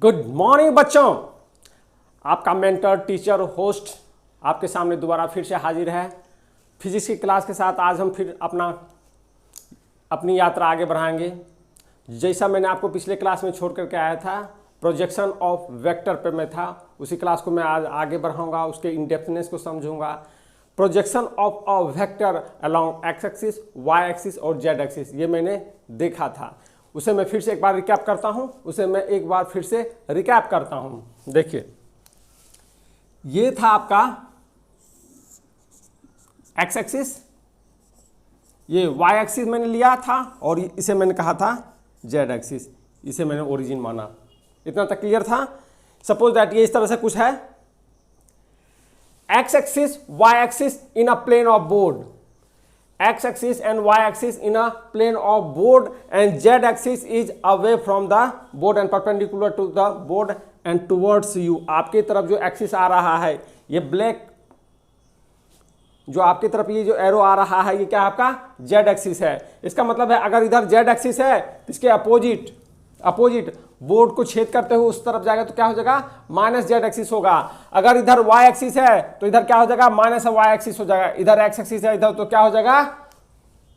Good morning बच्चों, आपका mentor teacher host आपके सामने दोबारा फिर से हाजिर है फिजिक्स की क्लास के साथ। आज हम फिर अपनी यात्रा आगे बढ़ाएंगे। जैसा मैंने आपको पिछले क्लास में छोड़ करके आया था, प्रोजेक्शन ऑफ वेक्टर पे मैं था, उसी क्लास को मैं आज आगे बढ़ाऊंगा, उसके इनडेप्थनेस को समझूंगा। Projection of a vector along x axis, Y axis और जेड एक्सिस, ये मैंने देखा था। उसे मैं फिर से एक बार रिकैप करता हूं। देखिए, ये था आपका एक्स एक्सिस, ये वाई एक्सिस मैंने लिया था और इसे मैंने कहा था जेड एक्सिस, इसे मैंने ओरिजिन माना। इतना तक क्लियर था। सपोज दैट ये इस तरह से कुछ है, x axis Y axis in a plane of board, x axis and y axis in a plane of board, and z axis is away from the board and perpendicular to the board and towards you। आपके तरफ जो axis आ रहा है, ये black जो आपकी तरफ ये जो एरो आ रहा है, ये क्या आपका z एक्सिस है। इसका मतलब है अगर इधर z एक्सिस है तो इसके अपोजिट बोर्ड को छेद करते हुए उस तरफ जाएगा तो क्या हो जाएगा, माइनस जेड एक्सिस होगा। अगर इधर y एक्सिस है तो इधर क्या हो जाएगा, माइनस वाई एक्सिस हो जाएगा। इधर x एक्सिस है इधर तो क्या हो जाएगा,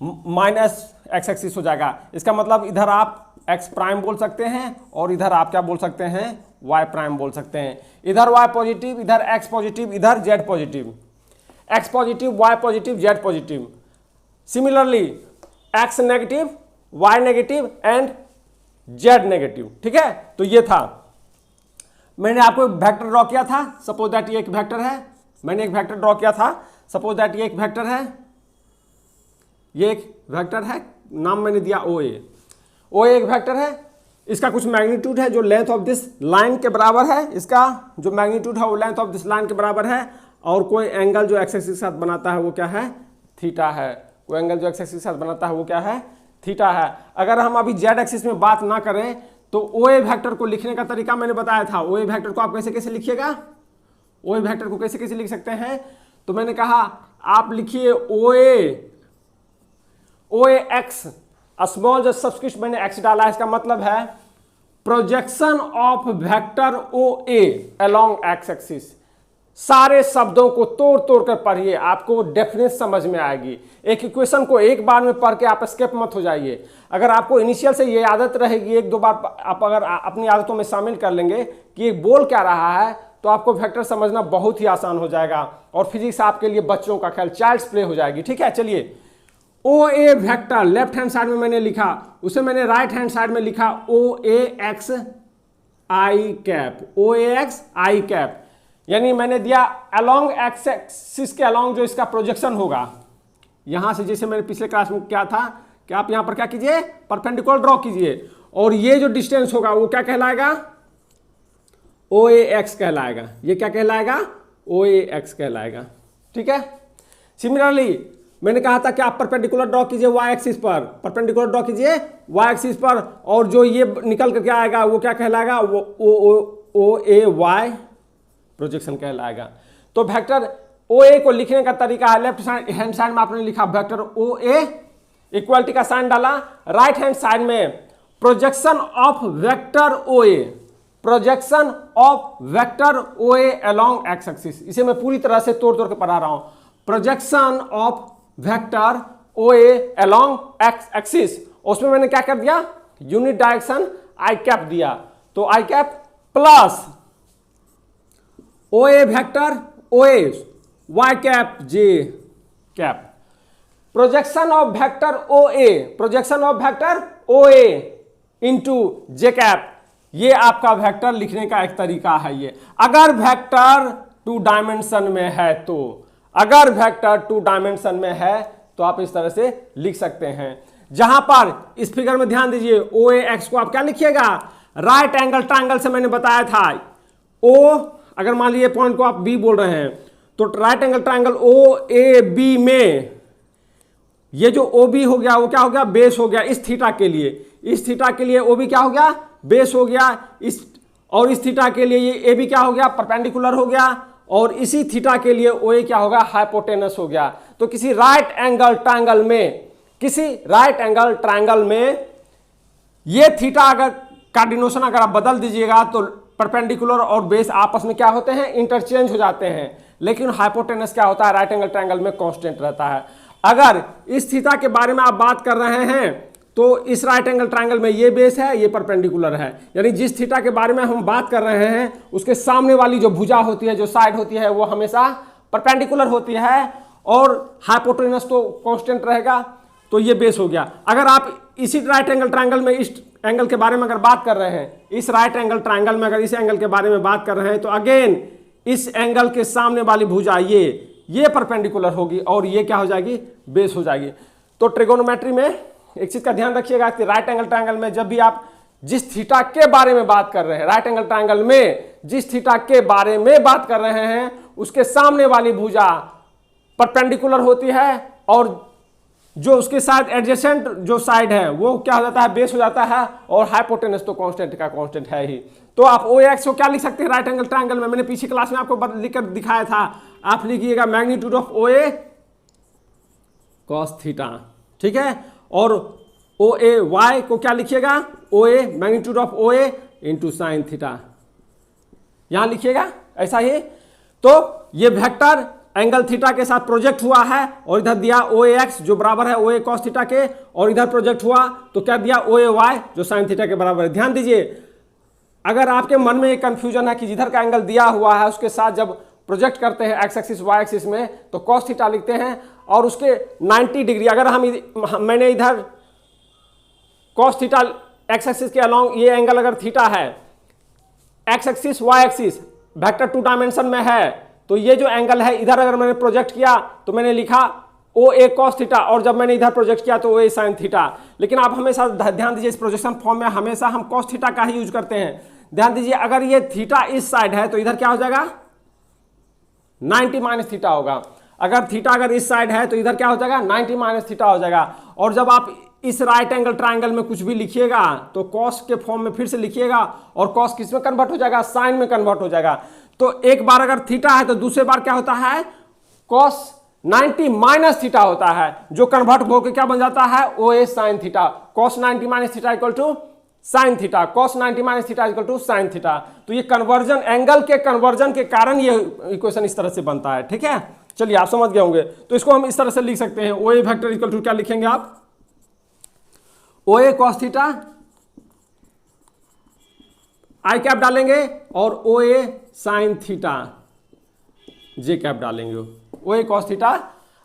माइनस x एक्सिस हो जाएगा। इसका मतलब इधर आप x प्राइम बोल सकते हैं और इधर आप क्या बोल सकते हैं, y प्राइम बोल सकते हैं। इधर y पॉजिटिव, इधर x पॉजिटिव, इधर z positive, x positive, y positive, z positive. Similarly x negative, y negative and z negative. ठीक है, तो ये था, मैंने आपको वेक्टर ड्रॉ किया था। सपोज दैट ये एक वेक्टर है, मैंने एक वेक्टर ड्रॉ किया था। सपोज दैट ये एक वेक्टर है, ये एक वेक्टर है, नाम मैंने दिया OA। OA एक वेक्टर है, इसका कुछ मैग्नीट्यूड है जो लेंथ ऑफ दिस लाइन के बराबर है। इसका जो मैग्नीट्यूड है वो लेंथ ऑफ दिस लाइन के बराबर है। और कोई एंगल जो एक्स एक्सिस के साथ बनाता है वो क्या है, थीटा है। कोई एंगल जो एक्स एक्सिस के साथ बनाता है वो क्या है, थीटा है। अगर हम अभी जेड एक्सिस में बात ना करें तो OA वेक्टर को लिखने का तरीका मैंने बताया था। OA वेक्टर को आप कैसे कैसे लिखिएगा, OA वेक्टर को कैसे कैसे लिख सकते हैं, तो मैंने कहा आप लिखिए OA x, स्मॉल जो सब्सक्रिप्ट मैंने x डाला है, इसका मतलब है projection of vector OA along x axis. सारे शब्दों को तोड़ तोड़ कर पढ़िए, आपको डेफिनेशन समझ में आएगी। एक इक्वेशन को एक बार में पढ़ के आप स्किप मत हो जाइए। अगर आपको इनिशियल से ये आदत रहेगी, एक दो बार आप अगर अपनी आदतों में शामिल कर लेंगे कि ये बोल क्या रहा है, तो आपको वेक्टर समझना बहुत ही आसान हो जाएगा और फिजिक्स आपके लिए बच्चों का खेल, चाइल्ड्स प्ले हो जाएगी। ठीक है, चलिए OA vector left hand side में मैंने लिखा, उसे मैंने राइट हैंड साइड में लिखा OAX आई कैप, OAX आई कैप। यानी मैंने दिया अलोंग एक्स एक्सिस के अलोंग जो इसका प्रोजेक्शन होगा, यहां से जैसे मैंने पिछले क्लास में क्या था कि आप यहां पर क्या कीजिए, परपेंडिकुलर ड्रॉ कीजिए और ये जो डिस्टेंस होगा वो क्या कहलाएगा, OAX कहलाएगा। ये क्या कहलाएगा, OAX कहलाएगा। ठीक है, सिमिलरली मैंने कहा था कि आप परपेंडिकुलर ड्रॉ कीजिए y एक्सिस पर, परपेंडिकुलर ड्रॉ कीजिए y एक्सिस पर, और जो ये निकल कर क्या आएगा वो क्या कहलाएगा, वो OAY प्रोजेक्शन कहलाएगा। तो वेक्टर OA को लिखने का तरीका है, लेफ्ट हैंड साइड में आपने लिखा वेक्टर OA, इक्वलिटी का साइन डाला, राइट हैंड साइड में projection of vector OA, projection of vector OA along x axis. इसे मैं पूरी तरह से तोड़ तोड़ के पढ़ा रहा हूं। Projection of vector OA along x axis, उसमें मैंने क्या कर दिया, यूनिट डायरेक्शन आई कैप दिया। तो i cap plus OA vector OA y cap j cap, projection of vector OA, projection of vector OA into j cap. ये आपका vector लिखने का एक तरीका है। ये अगर वेक्टर 2 डायमेंशन में है तो, अगर वेक्टर 2 डायमेंशन में है तो आप इस तरह से लिख सकते हैं। जहां पर इस फिगर में ध्यान दीजिए, OAX को आप क्या लिखिएगा, राइट एंगल ट्रायंगल से मैंने बताया था। O अगर मान लीजिए पॉइंट को आप B बोल रहे हैं तो राइट एंगल ट्रायंगल OAB में ये जो OB हो गया वो क्या हो गया, बेस हो गया इस थीटा के लिए। इस थीटा के लिए OB क्या हो गया, बेस हो गया। और इस थीटा के लिए ये AB क्या हो गया, परपेंडिकुलर हो गया। और इसी थीटा के लिए OA क्या होगा, हाइपोटेनस हो गया। तो किसी राइट एंगल ट्रायंगल में ये थीटा अगर का डिनोशन अगर आप बदल दीजिएगा तो परपेंडिकुलर और बेस आपस में क्या होते हैं, इंटरचेंज हो जाते हैं, लेकिन हाइपोटेनस क्या होता है, राइट एंगल ट्रायंगल में कांस्टेंट रहता है। अगर इस थीटा के बारे में आप बात कर रहे हैं तो इस राइट एंगल ट्रायंगल में ये बेस है, ये परपेंडिकुलर है, यानी जिस थीटा के बारे में हम बात कर रहे हैं उसके सामने वाली जो भुजा होती है, जो साइड होती है, वो हमेशा परपेंडिकुलर होती है और हाइपोटेनस तो कांस्टेंट रहेगा, तो ये बेस हो गया। अगर आप इसी राइट एंगल ट्रायंगल में इस एंगल के बारे में अगर बात कर रहे हैं, इस राइट एंगल ट्रायंगल में अगर इस एंगल के बारे में बात कर रहे हैं, तो अगेन इस एंगल के सामने वाली भुजा ये परपेंडिकुलर होगी और ये क्या हो जाएगी, बेस हो जाएगी। तो ट्रिगोनोमेट्री में एक चीज का ध्यान रखिएगा कि राइट एंगल ट्रायंगल में जब भी आप जिस थीटा के बारे में बात कर रहे हैं, राइट एंगल ट्रायंगल में जिस थीटा के बारे में बात कर रहे हैं, उसके सामने वाली भुजा परपेंडिकुलर होती है और जो उसके साथ एडजेसेंट जो साइड है वो क्या हो जाता है, बेस हो जाता है, और हाइपोटेनस तो कांस्टेंट का कांस्टेंट है ही। तो आप ओ एक्स को क्या लिख सकते हैं राइट एंगल ट्रायंगल में, मैंने पिछली क्लास में आपको लिखकर दिखाया था, आप लिखिएगा magnitude of O A cos theta, ठीक है, और ओ ए वाई को क्या लिखिएगा, O A magnitude of O A into sine theta, यहां लिखिएगा ऐसा ही। तो ये वेक्टर एंगल थीटा के साथ प्रोजेक्ट हुआ है और इधर दिया ओ ए एक्स जो बराबर है ओ ए कॉस थीटा के, और इधर प्रोजेक्ट हुआ तो क्या दिया ओ ए वाई जो साइन थीटा के बराबर है। ध्यान दीजिए, अगर आपके मन में एक कंफ्यूजन है कि जिधर का एंगल दिया हुआ है उसके साथ जब प्रोजेक्ट करते हैं एक्स एक्सिस वाई एक्सिस में तो कॉस थीटा लिखते हैं, और उसके 90 डिग्री अगर मैंने इधर कॉस थीटा एक्स एक्सिस के अलोंग ये एंगल अगर थीटा है, x axis Y axis vector 2 dimension में है, तो ये जो एंगल है इधर अगर मैंने प्रोजेक्ट किया तो मैंने लिखा ओ ए कॉस थीटा, और जब मैंने इधर प्रोजेक्ट किया तो ओ ए साइन थीटा। लेकिन आप हमेशा ध्यान दीजिए, इस प्रोजेक्शन फॉर्म में हमेशा हम कॉस थीटा का ही यूज करते हैं। ध्यान दीजिए, अगर ये थीटा इस साइड है तो इधर क्या हो जाएगा, 90 माइनस थीटा होगा। अगर थीटा अगर इस साइड है तो इधर क्या हो जाएगा, 90 माइनस थीटा हो जाएगा। और जब आप इस राइट एंगल ट्रायंगल में कुछ भी लिखिएगा तो कॉस के फॉर्म में फिर से लिखिएगा, और कॉस किस में कन्वर्ट हो जाएगा, साइन में कन्वर्ट हो जाएगा। तो एक बार अगर थीटा है तो दूसरे बार क्या होता है, कॉस 90 माइनस थीटा होता है, जो कन्वर्ट होकर क्या बन जाता है, O A sine theta. Cos 90 minus theta equal to sine theta, cos 90 minus theta equal to sine theta. तो ये कन्वर्जन, एंगल के कन्वर्जन के कारण ये इक्वेशन इस तरह से बनता है, ठीक है। चलिए आप समझ गए होंगे, तो इसको हम इस तरह से लिख सकते हैं, O A vector equal to क्या लिखेंगे आप, O A cos theta i cap डालेंगे और O A sine theta j cap डालेंगे, O A cos theta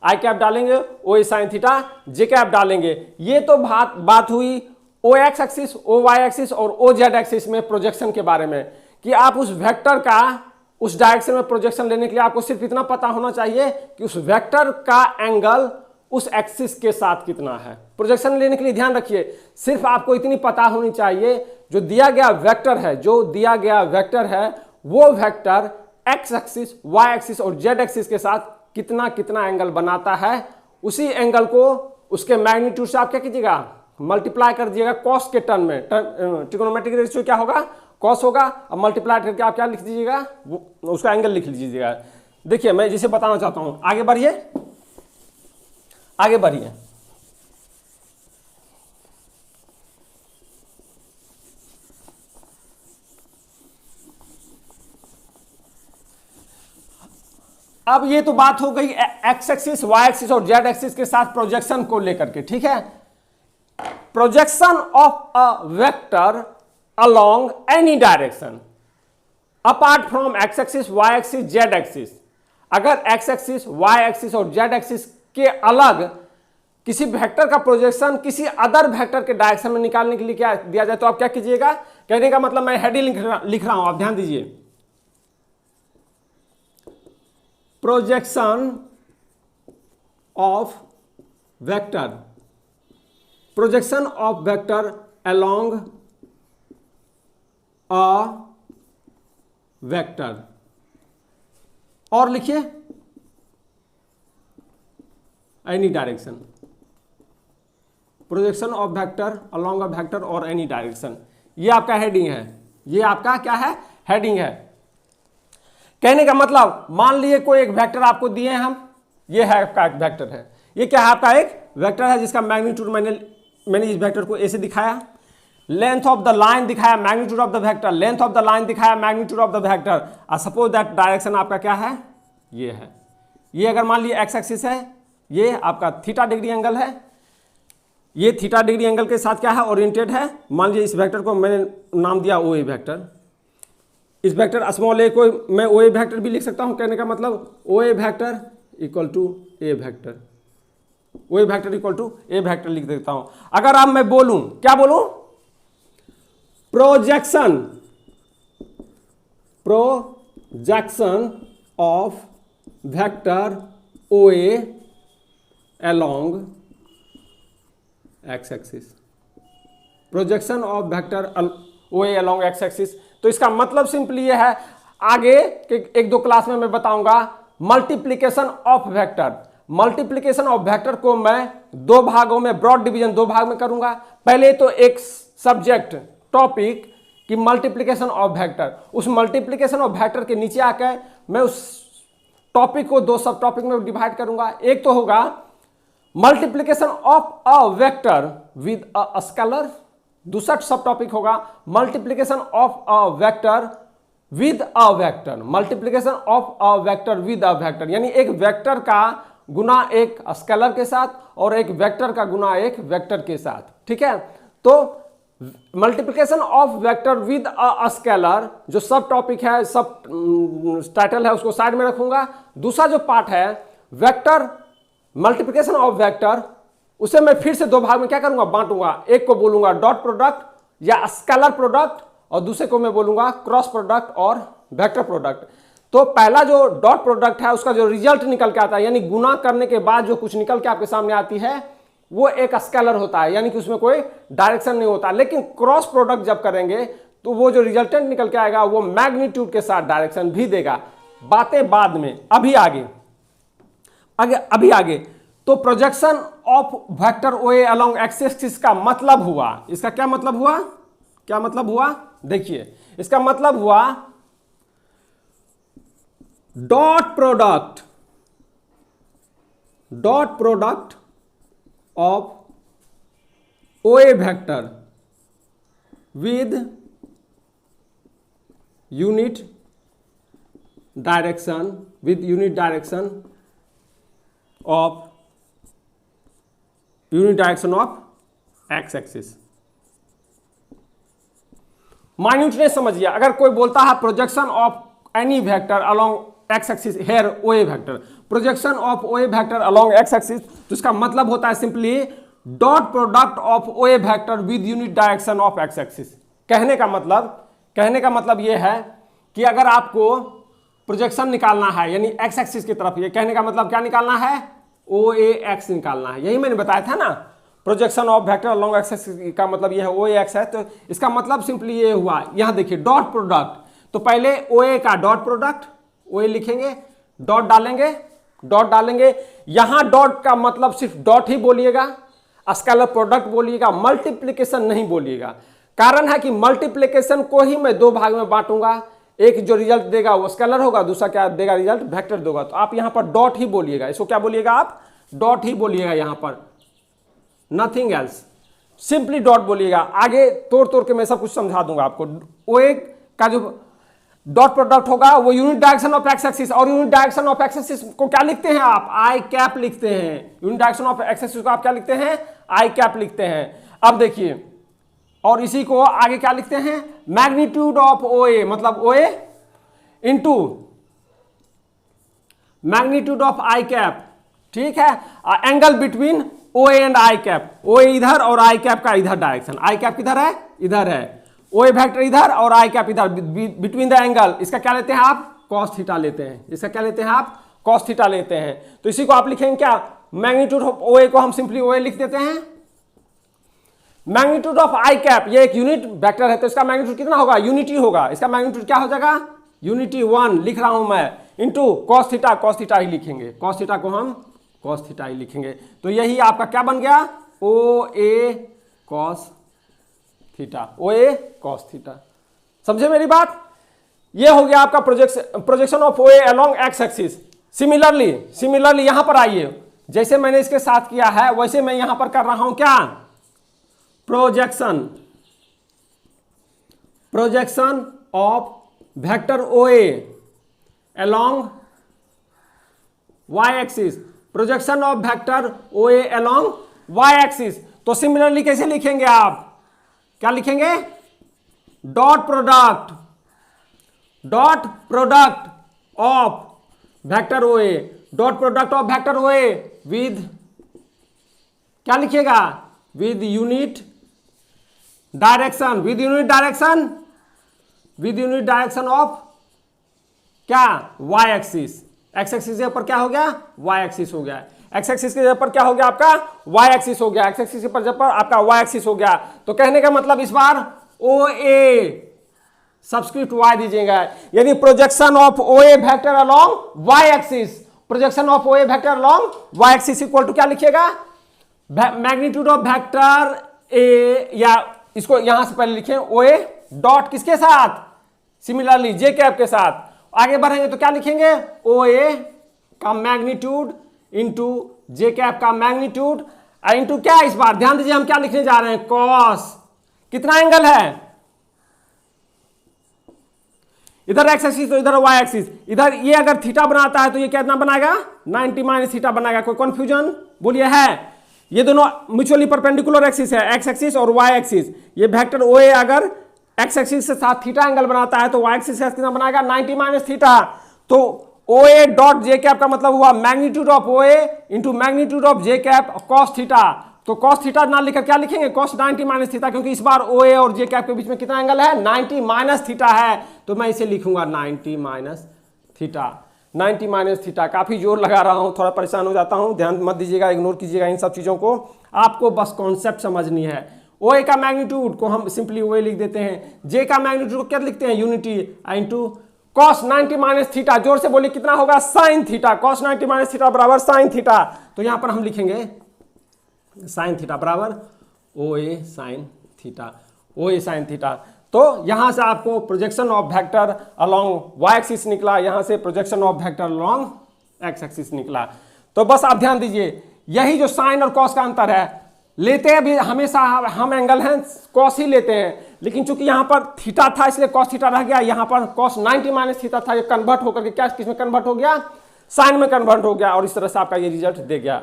i cap डालेंगे, O A sine theta j cap डालेंगे। ये तो बात हुई O X axis, O Y axis और ओ जेड एक्सिस में प्रोजेक्शन के बारे में, कि आप उस वेक्टर का उस डायरेक्शन में प्रोजेक्शन लेने के लिए आपको सिर्फ इतना पता होना चाहिए कि उस वेक्टर का एंगल उस एक्सिस के साथ कितना है। प्रोजेक्शन लेने के लिए ध्यान रखिए, सिर्फ आपको इतनी पता होनी चाहिए जो दिया गया वेक्टर है, जो दिया गया वेक्टर है वो vector x axis, Y axis और जेड एक्सिस के साथ कितना कितना एंगल बनाता है। उसी एंगल को उसके मैग्नीट्यूड से आप क्या कीजिएगा, मल्टीप्लाई कर दीजिएगा कॉस के टर्म में। ट्रिगोनोमेट्रिक रेशियो क्या होगा, कॉस होगा, और मल्टीप्लाई करके आप क्या लिख दीजिएगा, उसका एंगल लिख लीजिएगा। देखिए मैं जिसे बताना चाहता हूं, आगे बढ़िए आगे बढ़िए। अब ये तो बात हो गई एक्स एक्सिस, वाई एक्सिस और जेड एक्सिस के साथ प्रोजेक्शन को लेकर के, ठीक है। Projection of a vector along any direction apart from x axis, Y axis, z axis. अगर एक्स एक्सिस, वाई एक्सिस और जेड एक्सिस के अलग किसी वेक्टर का प्रोजेक्शन किसी अदर वेक्टर के डायरेक्शन में निकालने के लिए क्या दिया जाए, तो आप क्या कीजिएगा, कहने का मतलब मैं हेडिंग लिख रहा हूं, आप ध्यान दीजिए। Projection of vector, projection of vector along a vector, और लिखिए any direction, projection of vector along a vector और एनी डायरेक्शन। ये आपका हेडिंग है, ये आपका क्या है, हेडिंग है। कहने का मतलब मान लिए कोई एक वेक्टर आपको दिए हम, ये है आपका एक वेक्टर है, ये क्या है आपका एक वेक्टर है जिसका मैग्नीट्यूड मैंने इस वेक्टर को ए से दिखाया। लेंथ ऑफ द लाइन दिखाया magnitude of the vector, length of the line दिखाया magnitude of the vector. Suppose that direction आपका क्या है, ये है, ये अगर मान लीजिए एक्स एक्सिस है, ये आपका थीटा डिग्री एंगल है, ये थीटा डिग्री एंगल के साथ क्या है, ओरिएंटेड है। मान लीजिए इस वेक्टर को मैंने नाम दिया ओ ए वेक्टर, इस वेक्टर स्मॉल ए को मैं ओ ए वेक्टर भी लिख सकता हूं। कहने का मतलब O A vector equal to A vector, O A vector equal to A vector लिख देता हूं। अगर अब मैं बोलूं, क्या बोलूं, projection of vector O A along x axis, projection of vector O A along x axis. तो इसका मतलब सिंपली ये है, आगे के एक दो क्लास में मैं बताऊंगा multiplication of vector. Multiplication of vector को मैं दो भागों में, ब्रॉड डिवीजन दो भाग में करूंगा। पहले तो एक सब्जेक्ट टॉपिक की मल्टीप्लीकेशन ऑफ वेक्टर, उस मल्टीप्लीकेशन ऑफ वेक्टर के नीचे आकर मैं उस टॉपिक को दो सब टॉपिक में डिवाइड करूंगा। एक तो होगा multiplication of a vector with a scalar, दूसरा सब टॉपिक होगा multiplication of a vector with a vector, multiplication of a vector with a vector, यानी एक वेक्टर का गुना एक स्केलर के साथ और एक वेक्टर का गुना एक वेक्टर के साथ। ठीक है, तो multiplication of vector with a scalar जो सब टॉपिक है, सब टाइटल है, उसको साइड में रखूंगा। दूसरा जो पार्ट है वेक्टर मल्टीप्लीकेशन ऑफ वेक्टर, उसे मैं फिर से दो भाग में क्या करूंगा, बांटूंगा। एक को बोलूंगा डॉट प्रोडक्ट या स्केलर प्रोडक्ट और दूसरे को मैं बोलूंगा क्रॉस प्रोडक्ट और वेक्टर प्रोडक्ट। तो पहला जो डॉट प्रोडक्ट है उसका जो रिजल्ट निकल के आता है, यानी गुना करने के बाद जो कुछ निकल के आपके सामने आती है, वो एक स्केलर होता है, यानी कि उसमें कोई डायरेक्शन नहीं होता। लेकिन क्रॉस प्रोडक्ट जब करेंगे तो वो जो रिजल्टेंट निकल के आएगा वो मैग्नीट्यूड के साथ डायरेक्शन भी देगा। बातें बाद में, अभी आगे तो projection of vector O A along x axis का मतलब हुआ, इसका क्या मतलब हुआ, क्या मतलब हुआ, देखिए इसका मतलब हुआ dot product of O A vector with unit direction of x axis. Minuteness समझिए, अगर कोई बोलता है projection of any vector along x axis, here O A vector, projection of O A vector along x axis, तो इसका मतलब होता है simply dot product of O A vector with unit direction of x axis. कहने का मतलब यह है कि अगर आपको प्रोजेक्शन निकालना है यानी एक्स एक्सिस की तरफ, ये कहने का मतलब क्या निकालना है, ओ ए एक्स निकालना है। यही मैंने बताया था ना, projection of vector along x axis का मतलब ये है ओ ए एक्स है। तो इसका मतलब सिंपली ये हुआ, यहां देखिए डॉट प्रोडक्ट, तो पहले ओ ए का डॉट प्रोडक्ट, ओ ए लिखेंगे, डॉट डालेंगे। यहां डॉट का मतलब सिर्फ डॉट ही बोलिएगा, स्केलर प्रोडक्ट बोलिएगा, मल्टीप्लीकेशन नहीं बोलिएगा। कारण है कि मल्टीप्लीकेशन को ही मैं दो भाग में बांटूंगा, एक जो रिजल्ट देगा वो स्केलर होगा, दूसरा क्या देगा रिजल्ट, वेक्टर देगा। तो आप यहां पर डॉट ही बोलिएगा, इसको क्या बोलिएगा आप, डॉट ही बोलिएगा, यहां पर नथिंग एल्स, सिंपली डॉट बोलिएगा। आगे तोड़ के मैं सब कुछ समझा दूंगा आपको। ओ ए का जो डॉट प्रोडक्ट होगा वो unit direction of x axis, और unit direction of x axis को क्या लिखते हैं आप, आई कैप लिखते हैं। Unit direction of x axis को आप क्या लिखते हैं, आई कैप लिखते हैं। अब देखिए, और इसी को आगे क्या लिखते हैं, मैग्नीट्यूड ऑफ ओ ए, मतलब O A into magnitude of i cap. ठीक है, angle between O A and i cap, O A इधर और आई कैप का इधर डायरेक्शन, आई कैप किधर है, इधर है, ओ ए वेक्टर इधर और आई कैप इधर, बिटवीन द एंगल, इसका क्या लेते हैं आप, कॉस थीटा लेते हैं, इसका क्या लेते हैं आप, कॉस थीटा लेते हैं। तो इसी को आप लिखेंगे क्या, मैग्नीट्यूड ऑफ ओ ए को हम सिंपली ओ ए लिख देते हैं। मैग्नीट्यूड ऑफ आई कैप, ये एक यूनिट वेक्टर है तो इसका मैग्नीट्यूड कितना होगा, यूनिटी होगा, इसका मैग्नीट्यूड क्या हो जाएगा, यूनिटी 1 लिख रहा हूं मैं, इंटू कॉस थीटा ही लिखेंगे, कॉस थीटा को हम कॉस थीटा ही लिखेंगे। तो यही आपका क्या बन गया, O A cos theta, O A cos theta. समझे मेरी बात, ये हो गया आपका projection of O A along x axis. Similarly यहां पर आइए, जैसे मैंने इसके साथ किया है वैसे मैं यहां पर कर रहा हूं क्या, projection projection of vector OA along y axis, projection of vector OA along y axis. तो सिमिलरली कैसे लिखेंगे आप, क्या लिखेंगे, dot product of vector OA, dot product of vector OA with, क्या लिखिएगा, with unit direction, with unit direction of क्या, y axis. x axis के ऊपर क्या हो गया, y एक्सिस हो गया, x एक्सिस के ऊपर क्या हो गया आपका, y एक्सिस हो गया, x एक्सिस के ऊपर जब आपका y एक्सिस हो गया। तो कहने का मतलब इस बार OA सब्सक्रिप्ट y दीजिएगा, यानी projection of OA vector along y axis, projection of OA vector along y axis equal to क्या लिखिएगा, मैग्नीट्यूड ऑफ वेक्टर A, या इसको यहां से पहले लिखें OA डॉट किसके साथ, सिमिलरली जे कैप के साथ। आगे बढ़ेंगे तो क्या लिखेंगे, OA का मैग्नीट्यूड इंटू जे कैप का मैग्नीट्यूड इंटू क्या, इस बार ध्यान दीजिए हम क्या लिखने जा रहे हैं, कॉस, कितना एंगल है, इधर x एक्सिस तो इधर y एक्सिस, इधर ये अगर थीटा बनाता है तो ये कितना बनाएगा, 90 माइनस थीटा बनाएगा। कोई कंफ्यूजन बोलिए है, ये दोनों म्यूचुअली परपेंडिकुलर एक्सिस है, x एक्सिस और y एक्सिस। ये वेक्टर OA अगर x एक्सिस के साथ थीटा एंगल बनाता है तो y एक्सिस के साथ कितना बनाएगा, 90 माइनस थीटा। तो OA डॉट जे कैप का मतलब हुआ magnitude of OA into magnitude of J cap cos theta. तो कॉस थीटा ना लिखकर क्या लिखेंगे, कॉस 90 माइनस थीटा, क्योंकि इस बार OA और जे कैप के बीच में कितना एंगल है, 90 माइनस थीटा है। तो मैं इसे लिखूंगा 90 माइनस थीटा, 90 माइनस थीटा। काफी जोर लगा रहा हूं, थोड़ा परेशान हो जाता हूं, ध्यान मत दीजिएगा, इग्नोर कीजिएगा इन सब चीजों को, आपको बस कॉन्सेप्ट समझनी है। OA का मैग्नीट्यूड को हम सिंपली OA लिख देते हैं, जे का मैग्नीट्यूड को क्या लिखते हैं, unity into cos 90 minus theta. जोर से बोलिए कितना होगा, sign theta, cos 90 minus theta बराबर साइन थीटा। तो यहां पर हम लिखेंगे साइन थीटा बराबर OA sine theta, OA sign theta. तो यहां से आपको projection of vector along y axis निकला, यहां से projection of vector along x axis निकला। तो बस आप ध्यान दीजिए, यही जो साइन और कॉस का अंतर है, लेते हैं भी हमेशा हम एंगल हैं कॉस ही लेते हैं, लेकिन चूंकि यहां पर थीटा था इसलिए कॉस थीटा रह गया, यहां पर कॉस 90 माइनस थीटा था, ये कन्वर्ट होकर के क्या किसमें कन्वर्ट हो गया, साइन में कन्वर्ट हो गया, और इस तरह से आपका ये रिजल्ट दे गया।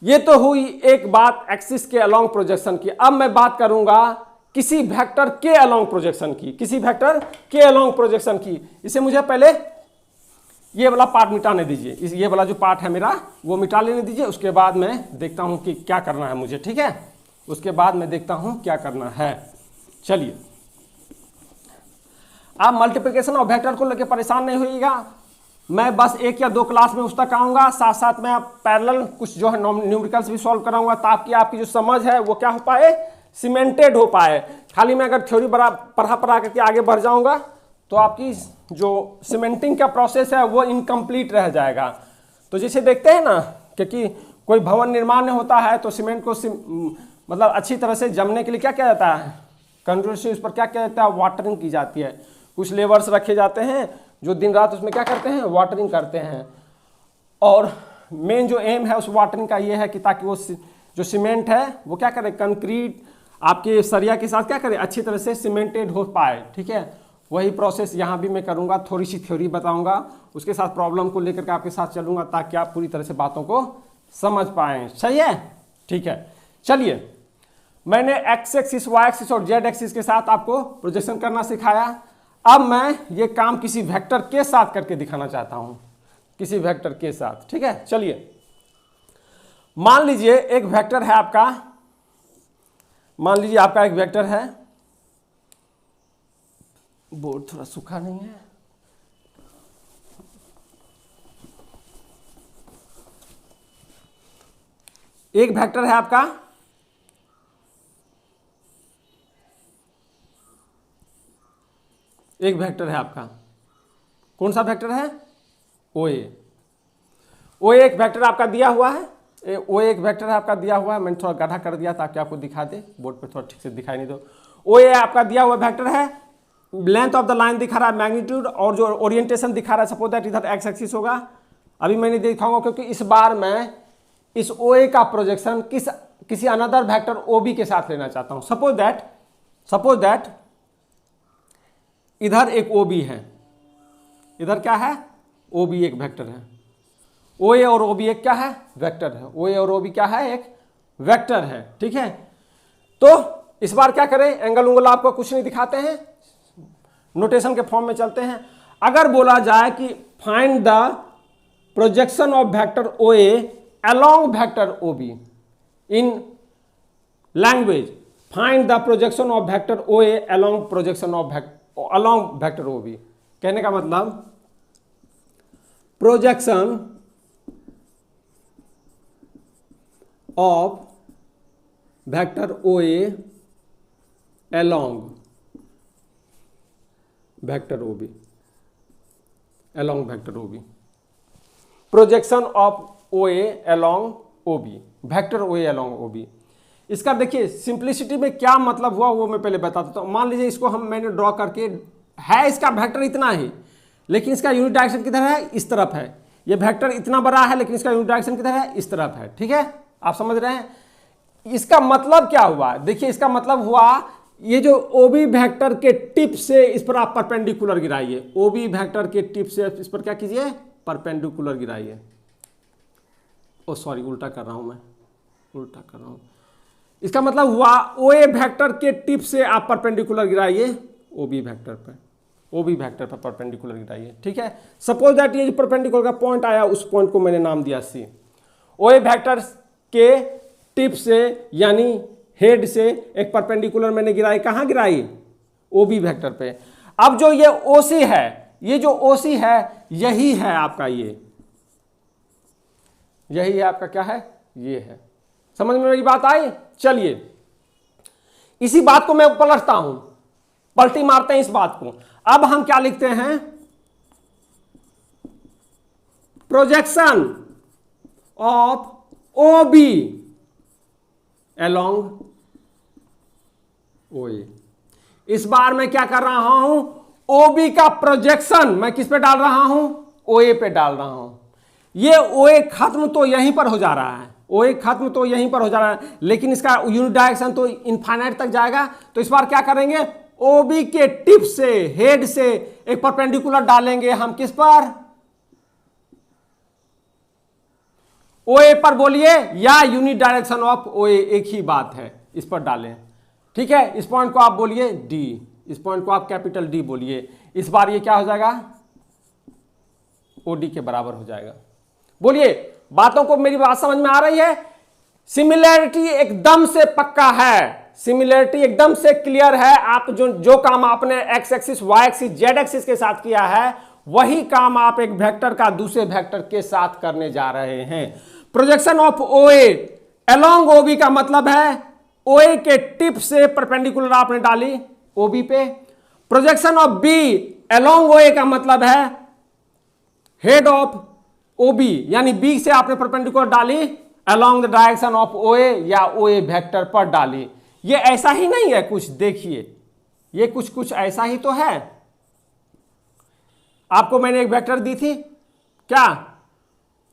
ये तो हुई एक बात एक्सिस के अलोंग प्रोजेक्शन की। अब मैं बात करूंगा किसी वेक्टर के अलोंग प्रोजेक्शन की, किसी वेक्टर के अलोंग प्रोजेक्शन की। इसे मुझे पहले ये वाला पार्ट मिटाने दीजिए, ये वाला जो पार्ट है मेरा वो मिटा लेने दीजिए, उसके बाद मैं देखता हूं कि क्या करना है मुझे, ठीक है, उसके बाद मैं देखता हूं क्या करना है। चलिए, आप मल्टीप्लिकेशन ऑफ वेक्टर को लेकर परेशान नहीं होइएगा, मैं बस 1 या 2 क्लास में उस तक आऊंगा, साथ साथ में पैरेलल कुछ जो है न्यूमेरिकल्स भी सॉल्व कराऊंगा, ताकि आपकी जो समझ है वो क्या हो पाए, सीमेंटेड हो पाए। खाली मैं अगर थ्योरी पढ़ा करके आगे बढ़ जाऊंगा तो आपकी जो सीमेंटिंग का प्रोसेस है वो इनकम्प्लीट रह जाएगा। तो जैसे देखते हैं ना कि कोई भवन निर्माण होता है तो सीमेंट को मतलब अच्छी तरह से जमने के लिए क्या किया जाता है, कंटिन्यूसली उस पर क्या किया जाता है, वाटरिंग की जाती है। कुछ लेबर्स रखे जाते हैं जो दिन रात उसमें क्या करते हैं, वाटरिंग करते हैं। और मेन जो एम है उस वाटरिंग का ये है कि ताकि वो जो सीमेंट है वो क्या करे, कंक्रीट आपके सरिया के साथ क्या करे, अच्छी तरह से सीमेंटेड हो पाए, ठीक है। वही प्रोसेस यहाँ भी मैं करूँगा, थोड़ी सी थ्योरी बताऊँगा, उसके साथ प्रॉब्लम को लेकर के आपके साथ चलूँगा, ताकि आप पूरी तरह से बातों को समझ पाएँ। सही है, ठीक है। चलिए, मैंने एक्स एक्सिस, वाई एक्सिस और जेड एक्सिस के साथ आपको प्रोजेक्शन करना सिखाया। अब मैं ये काम किसी वेक्टर के साथ करके दिखाना चाहता हूं, किसी वेक्टर के साथ, ठीक है। चलिए, मान लीजिए एक वेक्टर है आपका, मान लीजिए आपका एक वेक्टर है, बोर्ड थोड़ा सूखा नहीं है, एक वेक्टर है आपका, एक वेक्टर है आपका, कौन सा वेक्टर है, OA। OA एक वेक्टर आपका दिया हुआ है, OA एक वेक्टर है आपका दिया हुआ है, मैंने थोड़ा गाढ़ा कर दिया ताकि आपको दिखा दे, बोर्ड पे थोड़ा ठीक से दिखाई नहीं दो। OA आपका दिया हुआ वेक्टर है, लेंथ ऑफ द लाइन दिखा रहा है, मैग्नीट्यूड, और जो ओरिएंटेशन दिखा रहा है, सपोज दैट इधर एक्स एक्सिस होगा। अभी मैं नहीं दिखाऊंगा क्योंकि इस बार मैं इस OA का प्रोजेक्शन किसी अनदर वेक्टर OB के साथ लेना चाहता हूं। सपोज दैट इधर एक ओ बी है, इधर क्या है, ओ बी एक वेक्टर है, ओ ए और ओ बी एक क्या है, वेक्टर है, ओ ए और ओ बी क्या है, एक वेक्टर है। ठीक है, तो इस बार क्या करें, एंगल उंगल आपको कुछ नहीं दिखाते हैं, नोटेशन के फॉर्म में चलते हैं। अगर बोला जाए कि find the projection of vector O A along vector O B in language, find the projection of vector O A along projection of along vector O B. कहने का मतलब projection of vector O A along vector O B, along vector O B, projection of O A along O B, vector O A along O B. इसका देखिए simplicity में क्या मतलब हुआ वो मैं पहले बताता हूँ। मान लीजिए इसको मैंने ड्रॉ करके, है इसका वेक्टर इतना ही, लेकिन इसका यूनिट डायरेक्शन किधर है, इस तरफ है। ये वेक्टर इतना बड़ा है लेकिन इसका यूनिट डायरेक्शन किधर है, इस तरफ है। ठीक है, आप समझ रहे हैं। इसका मतलब क्या हुआ, देखिए इसका मतलब हुआ ये जो ओबी वेक्टर के टिप से इस पर आप परपेंडिकुलर गिराइए, ओबी वेक्टर के टिप से इस पर क्या कीजिए, परपेंडिकुलर गिराइए। ओ सॉरी, उल्टा कर रहा हूं मैं, उल्टा कर रहा हूं। इसका मतलब हुआ ओ ए वेक्टर के टिप से आप परपेंडिकुलर गिराइए ओबी वेक्टर पर, ओबी वेक्टर पर परपेंडिकुलर गिराइए। ठीक है, सपोज दैट ये जो परपेंडिकुलर का पॉइंट आया, उस पॉइंट को मैंने नाम दिया सी। ओ ए वेक्टर के टिप से यानी हेड से एक परपेंडिकुलर मैंने गिराई, कहां गिराई, ओबी वेक्टर पे। अब जो ये ओसी है, ये जो ओसी है यही है आपका, यही है आपका, क्या है, ये है। समझ में मेरी बात आई। चलिए इसी बात को मैं पलटता हूं, पलटी मारते हैं इस बात को। अब हम क्या लिखते हैं, projection of O B along O A. इस बार मैं क्या कर रहा हूं, ओ बी का प्रोजेक्शन मैं किस पे डाल रहा हूं, ओ ए पे डाल रहा हूं। ये ओ ए खत्म तो यहीं पर हो जा रहा है, ओ ए खत्म तो यहीं पर हो जा रहा है, लेकिन इसका यूनिट डायरेक्शन तो इनफाइनाइट तक जाएगा। तो इस बार क्या करेंगे, ओ बी के टिप से, हेड से एक परपेंडिकुलर डालेंगे हम, किस पर, ओ ए पर बोलिए, या यूनिट डायरेक्शन ऑफ ओ ए, एक ही बात है, इस पर डालें। ठीक है, इस पॉइंट को आप बोलिए डी, इस पॉइंट को आप कैपिटल डी बोलिए। इस बार ये क्या हो जाएगा, ओ डी के बराबर हो जाएगा। बोलिए, बातों को, मेरी बात समझ में आ रही है। सिमिलैरिटी एकदम से पक्का है, सिमिलैरिटी एकदम से क्लियर है। आप जो काम आपने x axis, Y axis, z axis के साथ किया है, वही काम आप एक वेक्टर का दूसरे वेक्टर के साथ करने जा रहे हैं। Projection of O A along O B का मतलब है ओ ए के टिप से परपेंडिकुलर आपने डाली ओ बी पे। Projection of B along O A का मतलब है हेड ऑफ ओ बी, यानी बी से आपने परपेंडिकुलर डाली along the direction of O A, या ओ ए वेक्टर पर डाली। ये ऐसा ही नहीं है कुछ, देखिए ये कुछ कुछ ऐसा ही तो है। आपको मैंने एक वेक्टर दी थी, क्या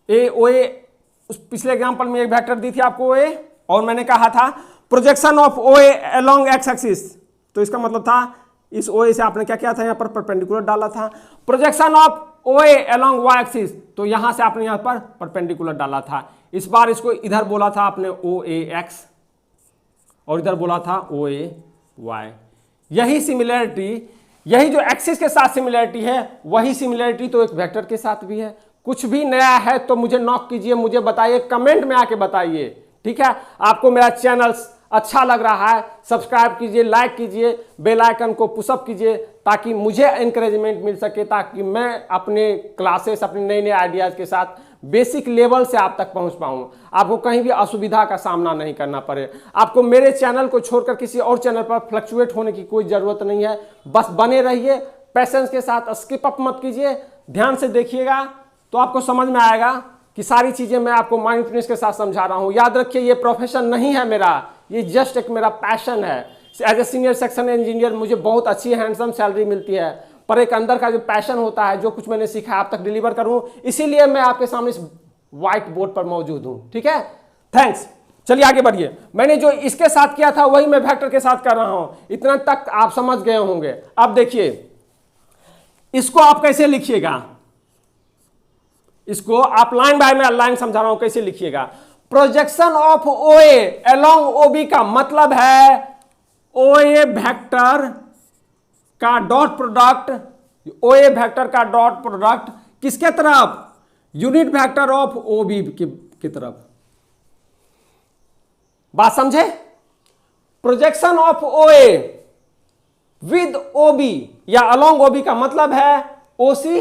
ए ओ ए, उस पिछले एग्जांपल में एक वेक्टर दी थी आपको ओ ए, और मैंने कहा था projection of O A along x axis. तो इसका मतलब था इस ओ ए से आपने क्या किया था, यहां पर परपेंडिकुलर डाला था। Projection of O A along y axis, तो यहां से आपने यहां पर परपेंडिकुलर डाला था। इस बार इसको इधर बोला था आपने ओ ए एक्स, और इधर बोला था ओ ए वाई। यही सिमिलैरिटी, यही जो एक्सिस के साथ सिमिलैरिटी है, वही सिमिलैरिटी तो एक वेक्टर के साथ भी है। कुछ भी नया है तो मुझे नॉक कीजिए, मुझे बताइए, कमेंट में आके बताइए। ठीक है, आपको मेरा चैनल अच्छा लग रहा है, सब्सक्राइब कीजिए, लाइक कीजिए, बेल आइकन को पुशअप कीजिए, ताकि मुझे एनकरेजमेंट मिल सके, ताकि मैं अपने क्लासेस, अपने नए नए आइडियाज़ के साथ बेसिक लेवल से आप तक पहुंच पाऊं, आपको कहीं भी असुविधा का सामना नहीं करना पड़े। आपको मेरे चैनल को छोड़कर किसी और चैनल पर फ्लक्चुएट होने की कोई ज़रूरत नहीं है। बस बने रहिए पैसेंस के साथ, स्किप अप मत कीजिए, ध्यान से देखिएगा तो आपको समझ में आएगा कि सारी चीज़ें मैं आपको माइंडफुलनेस के साथ समझा रहा हूँ। याद रखिए, ये प्रोफेशन नहीं है मेरा, ये जस्ट एक मेरा पैशन है। As a senior section engineer मुझे बहुत अच्छी हैंडसम सैलरी मिलती है, पर एक अंदर का जो पैशन होता है, जो कुछ मैंने सीखा आप तक डिलीवर करूं, इसीलिए मैं आपके सामने इस व्हाइट बोर्ड पर मौजूद हूं। ठीक है, थैंक्स। चलिए आगे बढ़िए। मैंने जो इसके साथ किया था वही मैं वेक्टर के साथ कर रहा हूं। इतना तक आप समझ गए होंगे। अब देखिए, इसको आप कैसे लिखिएगा, इसको आप लाइन बाय में लाइन समझा रहा हूं, कैसे लिखिएगा। प्रोजेक्शन ऑफ ओए अलोंग ओबी का मतलब है ओए वेक्टर का डॉट प्रोडक्ट, ओए वेक्टर का डॉट प्रोडक्ट किसके तरफ, यूनिट वेक्टर ऑफ ओबी की तरफ। बात समझे। प्रोजेक्शन ऑफ ओए विद ओबी या अलोंग ओबी का मतलब है ओसी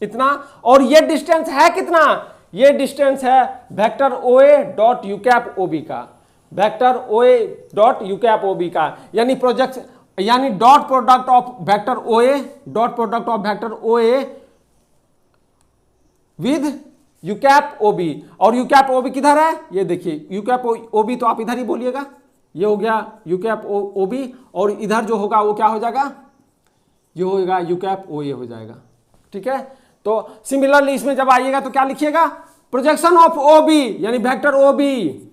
इतना, और ये डिस्टेंस है कितना, ये डिस्टेंस है वेक्टर ओए डॉट यू कैप ओबी का, वेक्टर ओए डॉट यू कैप ओबी का, यानी प्रोजेक्ट यानी डॉट प्रोडक्ट ऑफ वेक्टर ओए, डॉट प्रोडक्ट ऑफ वेक्टर ओए विद यू कैप ओबी। और यू कैप ओबी किधर है, ये देखिए यू कैप ओबी तो आप इधर ही बोलिएगा, ये हो गया यू कैप ओबी, और इधर जो होगा वो क्या हो जाएगा, ये होगा यू कैप ओ ए हो जाएगा। ठीक है, तो सिमिलरली इसमें जब आइएगा तो क्या लिखिएगा, प्रोजेक्शन ऑफ ओबी यानी वेक्टर ओबी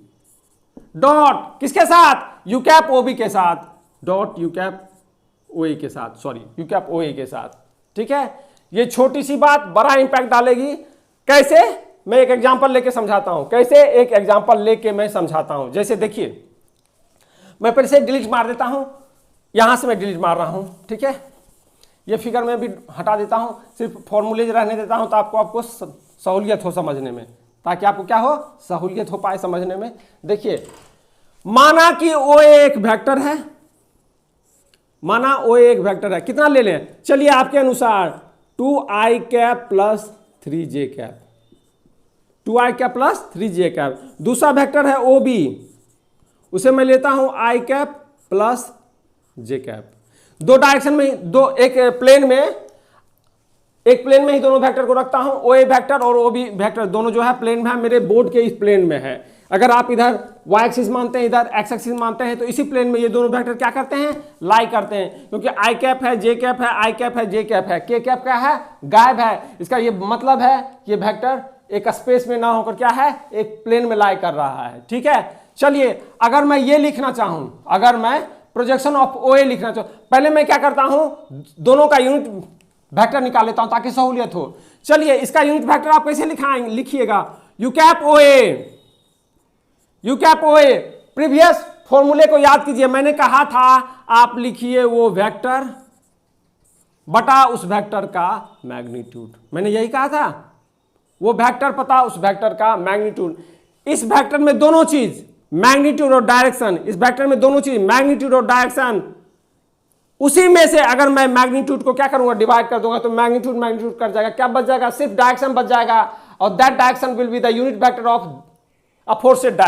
डॉट किसके साथ, यू कैप ओबी के साथ, dot u cap O A के साथ, sorry you cap O A के साथ। ठीक है, ये छोटी सी बात बड़ा इंपैक्ट डालेगी। कैसे, मैं एक एग्जांपल लेके समझाता हूं, कैसे एक एग्जांपल लेके मैं समझाता हूं। जैसे देखिए, मैं फिर से डिलीट मार देता हूं, यहां से मैं डिलीट मार रहा हूं। ठीक है, ये फिगर में भी हटा देता हूं, सिर्फ फॉर्मूले रहने देता हूं, तो आपको सहूलियत हो समझने में, ताकि आपको क्या हो, सहूलियत हो पाए समझने में। देखिए, माना कि ओ एक वेक्टर है, माना ओ एक वेक्टर है, कितना ले लें, चलिए आपके अनुसार 2i cap plus 3j cap, 2i cap plus 3j cap. दूसरा वेक्टर है ओ बी, उसे मैं लेता हूं i cap plus j cap. दो डायरेक्शन में, दो एक प्लेन में ही दोनों वेक्टर को रखता हूं, ओ ए वेक्टर और ओ बी वेक्टर दोनों जो है प्लेन में है, मेरे बोर्ड के इस प्लेन में है। अगर आप इधर y एक्सिस मानते हैं, इधर x एक्सिस मानते हैं, तो इसी प्लेन में ये दोनों वेक्टर क्या करते हैं, लाई करते हैं, क्योंकि i कैप है, j कैप है, i कैप है, j कैप है, k कैप क्या है, गायब है। इसका ये मतलब है ये वेक्टर एक स्पेस में ना होकर क्या है, एक प्लेन में लाई कर रहा है। ठीक है, चलिए अगर मैं ये लिखना चाहूं, अगर मैं प्रोजेक्शन ऑफ ओ ए लिखना चाहूं, पहले मैं क्या करता हूं, दोनों का यूनिट वेक्टर निकाल लेता हूं ताकि सहूलियत हो। चलिए इसका यूनिट वेक्टर आप कैसे लिखाएंगे, लिखिएगा U cap O A, U cap O A. Previous फॉर्मूले को याद कीजिए, मैंने कहा था आप लिखिए वो वेक्टर बटा उस वेक्टर का मैग्नीट्यूड, मैंने यही कहा था, वो वेक्टर पता उस वेक्टर का मैग्नीट्यूड। इस वेक्टर में दोनों चीज मैग्नीट्यूड और डायरेक्शन, इस वेक्टर में दोनों चीज मैग्नीट्यूड और डायरेक्शन, उसी में से अगर मैं मैग्नीट्यूड को क्या करूंगा, डिवाइड कर दूंगा, तो मैग्नीट्यूड मैग्नीट्यूड कर जाएगा, क्या बच जाएगा, सिर्फ डायरेक्शन बच जाएगा, और that direction will be the unit vector of aforesaid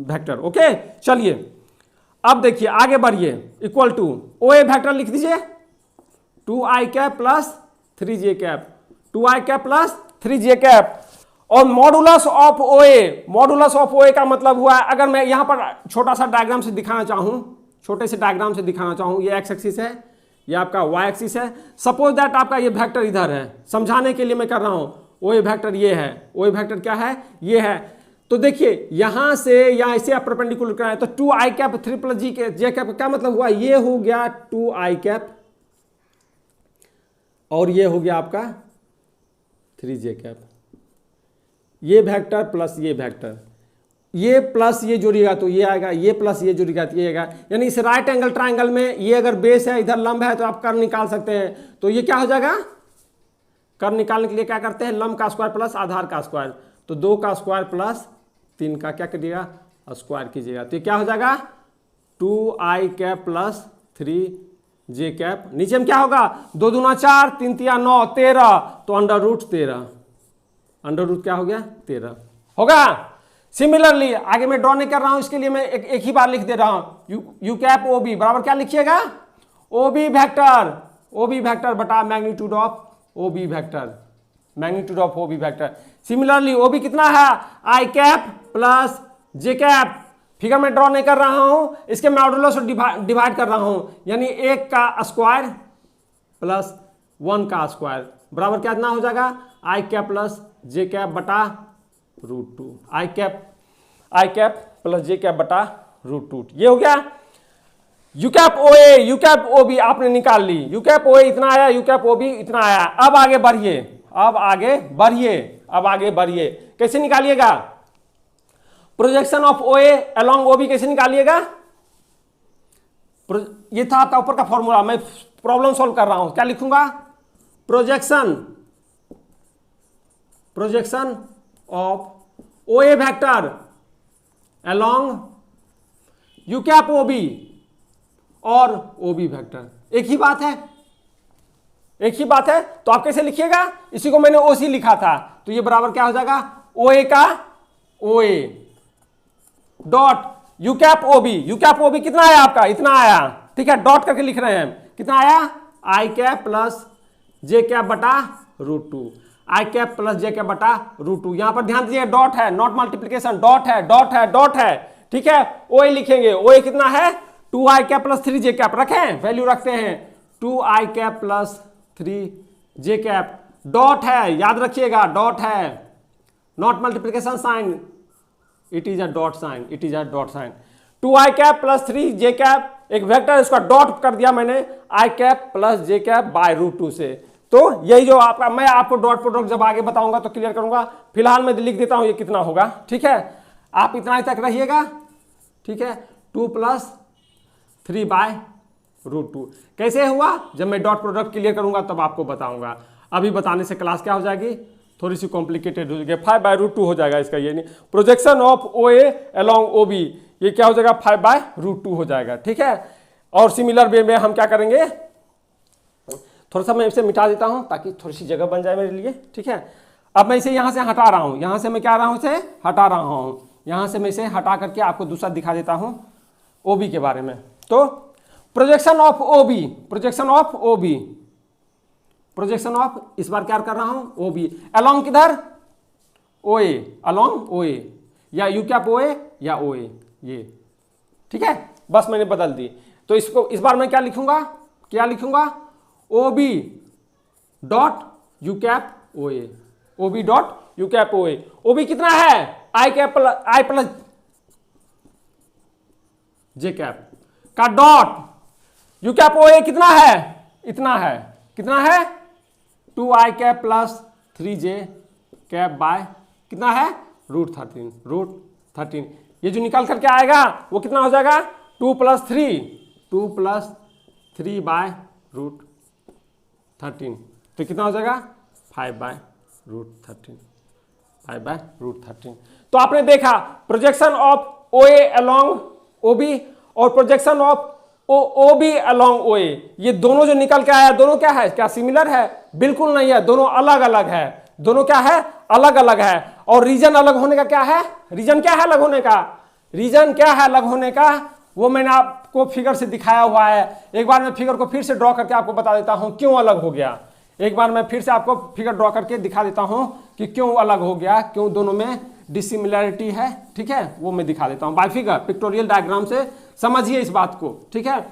vector. Okay, चलिए अब देखिए आगे बढ़िए, equal to O A vector लिख दीजिए 2i cap plus 3j cap, 2i cap plus 3j cap, और modulus of O A, modulus of O A का मतलब हुआ है, अगर मैं यहां पर छोटा सा डायग्राम से दिखाना चाहूं, छोटे से डायग्राम से दिखाना चाहूं, ये एक्स एक्सिस है, ये आपका वाई एक्सिस है, सपोज दैट आपका ये वेक्टर इधर है, समझाने के लिए मैं कर रहा हूं, ओ ए वेक्टर ये है, ओ ए वेक्टर क्या है, ये है। तो देखिए यहां से या इसे आप परपेंडिकुलर कराएं तो 2i कैप 3 प्लस जे कैप क्या मतलब हुआ, ये हो गया 2i कैप और ये हो गया आपका 3j कैप, ये वेक्टर प्लस ये वेक्टर, ये प्लस ये जोड़िएगा तो ये आएगा, ये प्लस ये जोड़िएगा तो ये आएगा। यानी इस राइट एंगल ट्राइंगल में ये अगर बेस है, इधर लंब है, तो आप कर्व निकाल सकते हैं। तो ये क्या हो जाएगा, कर्व निकालने के लिए क्या करते हैं, लंब का स्क्वायर प्लस आधार का स्क्वायर, तो 2 का स्क्वायर प्लस 3 का क्या करिएगा, स्क्वायर कीजिएगा, तो ये क्या हो जाएगा 2i cap plus 3j cap. नीचे में क्या होगा, 2 दूना 4, 3 तिया 9, 13, तो अंडर रूट 13, अंडर रूट क्या हो गया 13 होगा। सिमिलरली आगे मैं ड्रॉ नहीं कर रहा हूं, इसके लिए मैं एक ही बार लिख दे रहा हूं, यू कैप ओ बी बराबर क्या लिखिएगा, ओ बी वेक्टर बटा magnitude of O B vector, magnitude of O B vector. Similarly O B कितना है, आई कैप प्लस जे कैप, फिगर में ड्रॉ नहीं कर रहा हूं, इसके मॉडुलस डिवाइड कर रहा हूं, यानी 1 का स्क्वायर प्लस 1 का स्क्वायर बराबर क्या इतना हो जाएगा, I cap plus J cap बटा रूट 2, आई कैप प्लस जे कैप बटा रूट 2, ये हो गया। U cap O A, U cap O B आपने निकाल ली, यू कैप ओ ए इतना आया, यू कैप ओ बी इतना आया। अब आगे बढ़िए, अब आगे बढ़िए, अब आगे बढ़िए। कैसे निकालिएगा projection of O A along O B, कैसे निकालिएगा? ये था आपका ऊपर का फॉर्मूला, मैं प्रॉब्लम सॉल्व कर रहा हूं। क्या लिखूंगा? Projection, projection of O A vector along U cap O B और ओ बी वेक्टर। एक ही बात है, एक ही बात है। तो आप कैसे लिखिएगा? इसी को मैंने ओ सी लिखा था, तो ये बराबर क्या हो जाएगा? ओ ए का O A dot u cap O B. U cap O B कितना आया आपका? इतना आया, ठीक है, डॉट करके लिख रहे हैं। कितना आया? आई कैप प्लस जे कैप बटा रूट टू, आई कैप प्लस जे कैप बटा रूट टू। यहां पर ध्यान दीजिए, डॉट है, नॉट मल्टीप्लीकेशन, डॉट है, डॉट है, डॉट है, ठीक है। ओ ए लिखेंगे, ओ ए कितना है? 2 आई कैप प्लस 3 जे कैप, रखें, वैल्यू रखते हैं 2 आई cap plus 3 j cap. Dot है, याद रखिएगा, डॉट है, not multiplication sign, it is a dot sign, it is a dot sign. 2 I cap plus 3 j cap, एक वेक्टर, इसका डॉट कर दिया मैंने i cap plus J cap by root 2 से। तो यही जो आपका, मैं आपको डॉट प्रोडक्ट जब आगे बताऊंगा तो क्लियर करूंगा। फिलहाल मैं लिख देता हूं ये कितना होगा, ठीक है। आप इतना ही तक रहिएगा, ठीक है। 2 प्लस 3 बाय रूट 2 कैसे हुआ? जब मैं डॉट प्रोडक्ट क्लियर करूंगा तब आपको बताऊंगा। अभी बताने से क्लास क्या हो जाएगी? थोड़ी सी कॉम्प्लिकेटेड हो जाएगी। 5 बाय रूट 2 हो जाएगा इसका, ये नहीं। Projection of O A along O B, ये क्या हो जाएगा? 5 बाय रूट 2 हो जाएगा, ठीक है। और सिमिलर वे में हम क्या करेंगे, थोड़ा सा मैं इसे मिटा देता हूं ताकि थोड़ी सी जगह बन जाए मेरे लिए, ठीक है। अब मैं इसे यहां से हटा रहा हूं, यहां से मैं क्या रहा हूं, इसे हटा रहा हूं। यहां से मैं इसे हटा करके आपको दूसरा दिखा देता हूं ओ बी के बारे में। तो projection of O B, projection of O B, projection of, इस बार क्या कर रहा हूं? ओ बी अलोंग किधर? ओ ए, अलोंग ओ ए, या यू कैप ओ ए या ओ ए, ये, ठीक है। बस मैंने बदल दी। तो इसको इस बार मैं क्या लिखूंगा? क्या लिखूंगा? O B dot u cap O A, O B dot u cap O A. O B कितना है? आई cap i plus J cap का dot u cap O A कितना है? इतना है, कितना है? 2 आई cap plus 3 j cap by कितना है? Root 13, root 13। ये जो निकाल करके आएगा वो कितना हो जाएगा? 2 प्लस 3, 2 प्लस 3 बाय रूट 13, तो कितना हो जाएगा? 5 बाय रूट 13, 5 बाय रूट 13। तो आपने देखा projection of O A along O B और projection of O B along O A, ये दोनों जो निकल के आया, दोनों क्या है? क्या सिमिलर है? बिल्कुल नहीं है, दोनों अलग अलग है। दोनों क्या है? अलग अलग है। और रीजन अलग होने का क्या है? रीजन क्या है अलग होने का? रीजन क्या है अलग होने का? वो मैंने आपको फिगर से दिखाया हुआ है। एक बार मैं फिगर को फिर से ड्रॉ करके आपको बता देता हूं क्यों अलग हो गया। एक बार मैं फिर से आपको फिगर ड्रॉ करके दिखा देता हूं कि क्यों अलग हो गया, क्यों दोनों में डिसिमिलैरिटी है, ठीक है। वो मैं दिखा देता हूं बाय फिगर, पिक्टोरियल डायग्राम से समझिए इस बात को, ठीक है।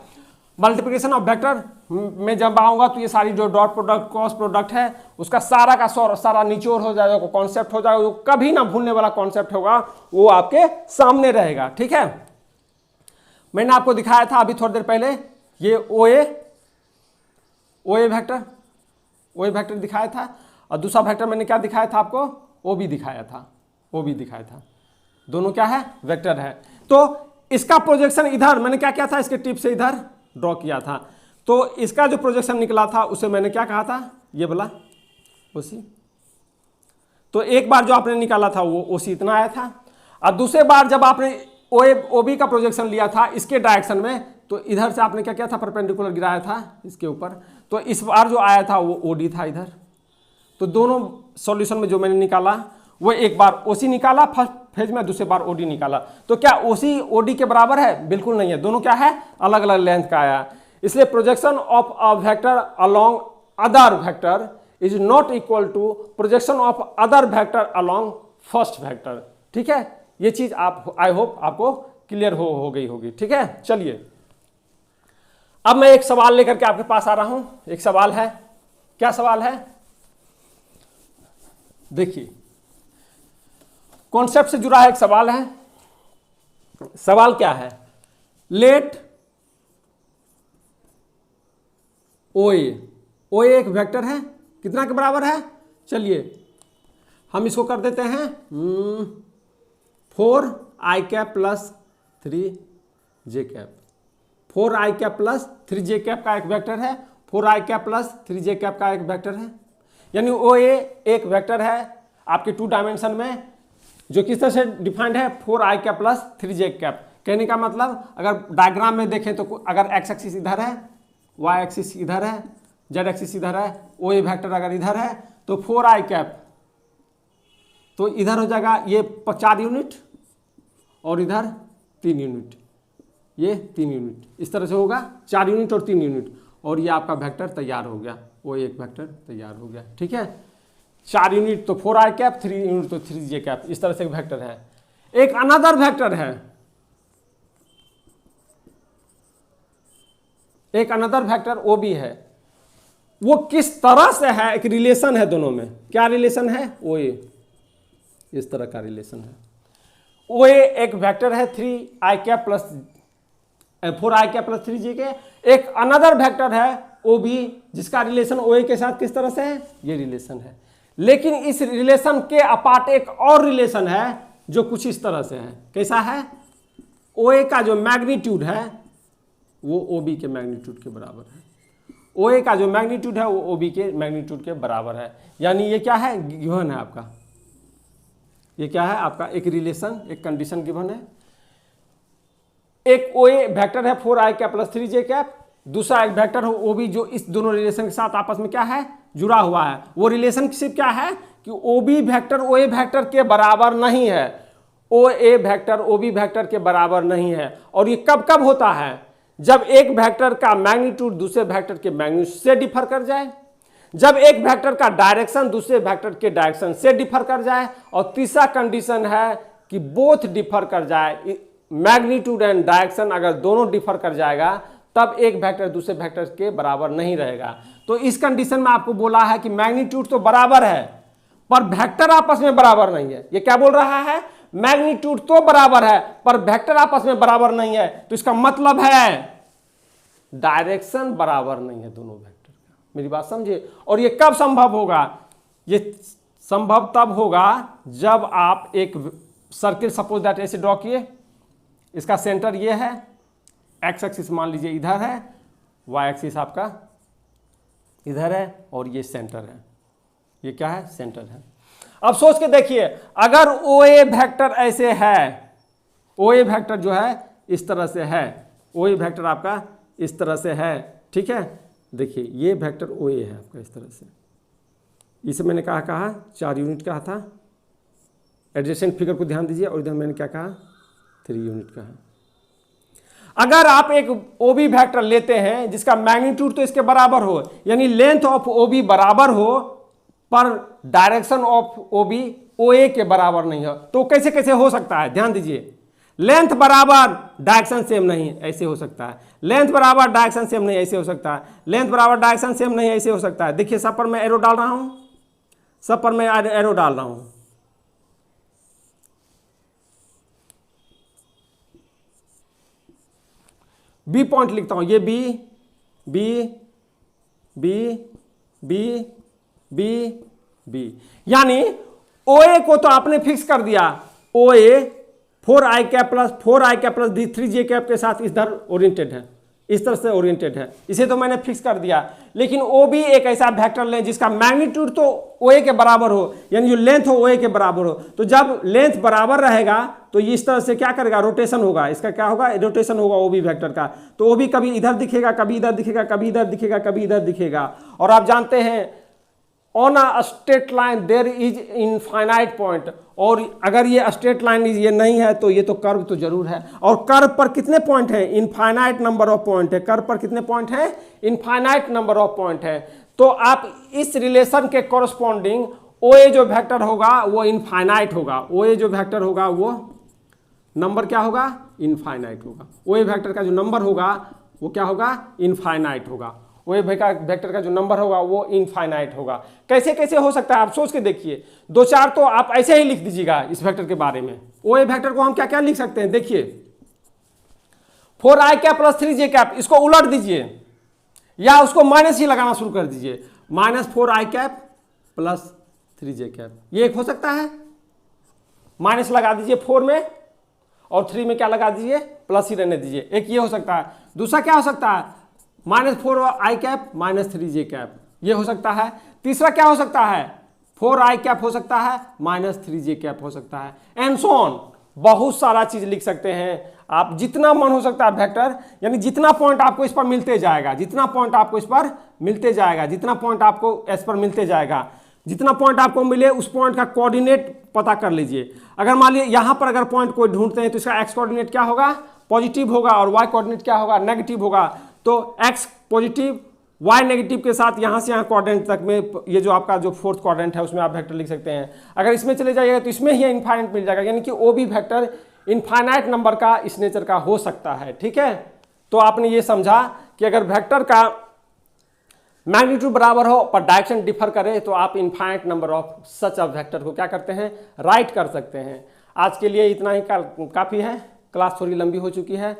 मल्टीप्लिकेशन ऑफ वेक्टर में जब आऊंगा तो ये सारी जो डॉट प्रोडक्ट, क्रॉस प्रोडक्ट है, उसका सारा का सारा निचोड़ हो जाएगा, कॉन्सेप्ट हो जाएगा, कभी ना भूलने वाला कॉन्सेप्ट होगा, वो आपके सामने रहेगा, ठीक है। मैंने आपको दिखाया था अभी थोड़ी देर पहले ये ओ ए वेक्टर दिखाया था, और दूसरा वेक्टर मैंने क्या दिखाया था आपको? ओ बी दिखाया था, ओ बी दिखाया था। दोनों क्या है? वेक्टर है। तो इसका प्रोजेक्शन इधर मैंने क्या किया था? इसके टिप से इधर ड्रॉ किया था। तो इसका जो प्रोजेक्शन निकला था उसे मैंने क्या कहा था? ये बोला ओसी। तो एक बार जो आपने निकाला था वो ओसी इतना आया था, और दूसरे बार जब आपने ओ बी का प्रोजेक्शन लिया था इसके डायरेक्शन में, तो इधर से आपने क्या किया था? परपेंडिकुलर गिराया था इसके ऊपर। तो इस बार जो आया था वो ओडी था इधर। तो दोनों सॉल्यूशन में जो मैंने निकाला वो एक बार ओसी निकाला फर्स्ट फेज में, दूसरे बार ओडी निकाला। तो क्या ओसी ओडी के बराबर है? बिल्कुल नहीं है, दोनों क्या है? अलग अलग लेंथ का आया। इसलिए projection of a vector along other vector is not equal to projection of other vector along first vector, ठीक है। ये चीज आप, आई होप आपको क्लियर हो गई होगी, ठीक है। चलिए अब मैं एक सवाल लेकर के आपके पास आ रहा हूं। एक सवाल है, क्या सवाल है? देखिए कॉन्सेप्ट से जुड़ा है एक सवाल है। सवाल क्या है? लेट ओ ए एक वेक्टर है, कितना के बराबर है, चलिए हम इसको कर देते हैं 4i plus 3j। 4i plus 3j का एक वेक्टर है, 4i प्लस 3j का एक वेक्टर है, यानी ओ ए एक वेक्टर है आपके 2 डायमेंशन में, जो किस तरह से डिफाइंड है 4i प्लस 3j। कहने का मतलब अगर डायग्राम में देखें तो अगर एक्स एक्सिस इधर है, वाई एक्सिस इधर है, जेड एक्सिस इधर है, ओ ए वेक्टर अगर इधर है तो 4i तो इधर हो जाएगा ये 4 यूनिट और इधर 3 यूनिट, ये 3 यूनिट, इस तरह से होगा 4 यूनिट और 3 यूनिट, और ये आपका वेक्टर तैयार हो गया, वो एक वेक्टर तैयार हो गया। ठीक है, 4 यूनिट तो 4i, 3 यूनिट तो 3j, इस तरह से एक वेक्टर है। एक अनदर वेक्टर है, एक अनदर वेक्टर ओ भी है, वो किस तरह से है, एक रिलेशन है दोनों में, क्या रिलेशन है, ओ ए, इस तरह का रिलेशन है। ओ ए एक वेक्टर है 3i plus 4i plus 3j के, एक अनदर वेक्टर है ओ बी, जिसका रिलेशन ओ ए के साथ किस तरह से है, ये रिलेशन है। लेकिन इस रिलेशन के अपार्ट एक और रिलेशन है जो कुछ इस तरह से है, कैसा है, ओ ए का जो मैग्नीट्यूड है वो ओ बी के मैग्नीट्यूड के बराबर है, ओ ए का जो मैग्नीट्यूड है वो ओ बी के मैग्नीट्यूड के बराबर है। यानी ये क्या है, गिवन है आपका, ये क्या है आपका, एक रिलेशन, एक कंडीशन गिवन है। एक ओ ए वेक्टर है 4i प्लस 3j, दूसरा एक वेक्टर है ओ बी जो इस दोनों रिलेशन के साथ आपस में क्या है, जुड़ा हुआ है। वो रिलेशनशिप क्या है कि ओ B vector O A vector के बराबर नहीं है, O A vector O B vector के बराबर नहीं है। और ये कब कब होता है, जब एक वेक्टर का मैग्नीट्यूड दूसरे वेक्टर के मैग्नीट्यूड से डिफर कर जाए, जब एक वेक्टर का डायरेक्शन दूसरे वेक्टर के डायरेक्शन से डिफर कर जाए, और तीसरा कंडीशन है कि बोथ डिफर कर जाए, मैग्नीट्यूड एंड डायरेक्शन अगर दोनों डिफर कर जाएगा तब एक वेक्टर दूसरे वेक्टर के बराबर नहीं रहेगा। तो इस कंडीशन में आपको बोला है कि मैग्नीट्यूड तो बराबर है पर वेक्टर आपस में बराबर नहीं है। ये क्या बोल रहा है, मैग्नीट्यूड तो बराबर है पर वेक्टर आपस में बराबर नहीं है, तो इसका मतलब है डायरेक्शन बराबर नहीं है दोनों वेक्टर का। मेरी बात समझिए। और ये कब संभव होगा, ये संभव तब होगा जब आप एक सर्किल सपोज दैट ऐसे ड्रॉ किए, इसका सेंटर ये है, एक्स एक्सिस मान लीजिए इधर है, वाई एक्सिस आपका इधर है, और ये सेंटर है, ये क्या है, सेंटर है। अब सोच के देखिए, अगर ओ ए वेक्टर ऐसे है, ओ ए वेक्टर जो है इस तरह से है, ओ ए वेक्टर आपका इस तरह से है, ठीक है, देखिए ये वेक्टर ओ ए है आपका इस तरह से, इसे मैंने कहा 4 यूनिट कहा था, एडजेसेंट फिगर को ध्यान दीजिए, और इधर मैंने क्या कहा 3 यूनिट का है। अगर आप एक ओ बी वेक्टर लेते हैं जिसका मैग्नीट्यूड तो इसके बराबर हो, यानी लेंथ ऑफ ओ बी बराबर हो पर direction of O B O A के बराबर नहीं हो, तो कैसे कैसे हो सकता है, ध्यान दीजिए। लेंथ बराबर डायरेक्शन सेम नहीं, ऐसे हो सकता है। लेंथ बराबर डायरेक्शन सेम नहीं, ऐसे हो सकता है। लेंथ बराबर डायरेक्शन सेम नहीं, ऐसे हो सकता है। देखिए सब पर मैं एरो डाल रहा हूं, सब पर मैं एरो डाल रहा हूं। बी पॉइंट लिखता हूं, ये B B B B B B, यानी ओ ए को तो आपने फिक्स कर दिया, ओ ए 4i प्लस 3j के साथ इधर ओरिएंटेड है, इस तरह से ओरिएंटेड है, इसे तो मैंने फिक्स कर दिया। लेकिन ओ भी एक ऐसा वेक्टर लें जिसका मैग्नीट्यूड तो ओ ए के बराबर हो, यानी जो लेंथ हो ओ ए के बराबर हो, तो जब लेंथ बराबर रहेगा तो ये इस तरह से क्या करेगा, रोटेशन होगा, इसका क्या होगा, रोटेशन होगा ओ बी वेक्टर का। तो ओ बी कभी इधर दिखेगा, कभी इधर दिखेगा, कभी इधर दिखेगा, कभी इधर दिखेगा। और आप जानते हैं on a straight line there is infinite point, और अगर ये स्ट्रेट लाइन ये नहीं है तो ये तो कर्व तो जरूर है, और कर्व पर कितने पॉइंट हैं, इनफाइनाइट नंबर ऑफ पॉइंट है, कर्व पर कितने पॉइंट हैं, इनफाइनाइट नंबर ऑफ पॉइंट है। तो आप इस रिलेशन के कॉरस्पॉन्डिंग ओ ए जो वेक्टर होगा वो इनफाइनाइट होगा, ओ ए जो वेक्टर होगा वो नंबर क्या होगा, इनफाइनाइट होगा। ओ ए वेक्टर का जो नंबर होगा वो क्या होगा, इनफाइनाइट होगा। ओ ए वेक्टर का जो नंबर होगा वो इनफाइनाइट होगा। कैसे कैसे हो सकता है आप सोच के देखिए, 2-4 तो आप ऐसे ही लिख दीजिएगा इस वेक्टर के बारे में। ओ ए वेक्टर को हम क्या क्या लिख सकते हैं, देखिए 4i प्लस 3j, इसको उलट दीजिए, या उसको माइनस ही लगाना शुरू कर दीजिए, -4i cap plus 3j cap, ये एक हो सकता है। माइनस लगा दीजिए 4 में और 3 में क्या लगा दीजिए, प्लस ही रहने दीजिए, एक ये हो सकता है। दूसरा क्या हो सकता है, -4i कैप -3j कैप, ये हो सकता है। तीसरा क्या हो सकता है, 4i कैप हो सकता है -3j कैप हो सकता है, एंड सो ऑन। बहुत सारा चीज लिख सकते हैं आप, जितना मन हो सकता है वेक्टर, यानी जितना पॉइंट आपको इस पर मिलते जाएगा, जितना पॉइंट आपको इस पर मिलते जाएगा, जितना पॉइंट आपको इस पर मिलते जाएगा, जितना पॉइंट आपको मिले उस पॉइंट का कोऑर्डिनेट पता कर लीजिए। अगर मान लीजिए यहां पर अगर पॉइंट कोई ढूंढते हैं तो इसका एक्स कोऑर्डिनेट क्या होगा, पॉजिटिव होगा, और वाई कोऑर्डिनेट क्या होगा, नेगेटिव होगा। तो एक्स पॉजिटिव वाई नेगेटिव के साथ यहाँ से यहाँ कोऑर्डिनेट तक में, ये जो आपका जो फोर्थ क्वाड्रेंट है उसमें आप वेक्टर लिख सकते हैं। अगर इसमें चले जाइएगा तो इसमें ही इनफाइनाइट मिल जाएगा, यानी कि वो भी वेक्टर इनफाइनाइट नंबर का इस नेचर का हो सकता है। ठीक है, तो आपने ये समझा कि अगर वेक्टर का मैग्नीट्यूड बराबर हो पर डायरेक्शन डिफर करे तो आप infinite number of such a vector को क्या करते हैं, राइट कर सकते हैं। आज के लिए इतना ही काफ़ी है, क्लास थोड़ी लंबी हो चुकी है।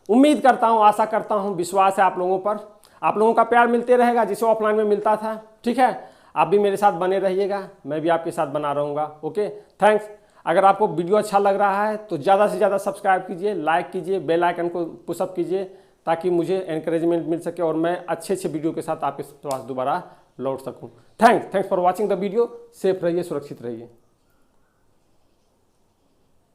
उम्मीद करता हूँ, आशा करता हूँ, विश्वास है आप लोगों पर, आप लोगों का प्यार मिलते रहेगा जिसे ऑफलाइन में मिलता था। ठीक है, आप भी मेरे साथ बने रहिएगा, मैं भी आपके साथ बना रहूँगा। Okay, thanks. अगर आपको वीडियो अच्छा लग रहा है तो ज़्यादा से ज़्यादा सब्सक्राइब कीजिए, लाइक कीजिए, बेल आइकन को पुशअप कीजिए, ताकि मुझे एनकरेजमेंट मिल सके और मैं अच्छे अच्छे वीडियो के साथ आपके पास दोबारा लौट सकूं। Thanks for watching the video. Safe रहिए, सुरक्षित रहिए।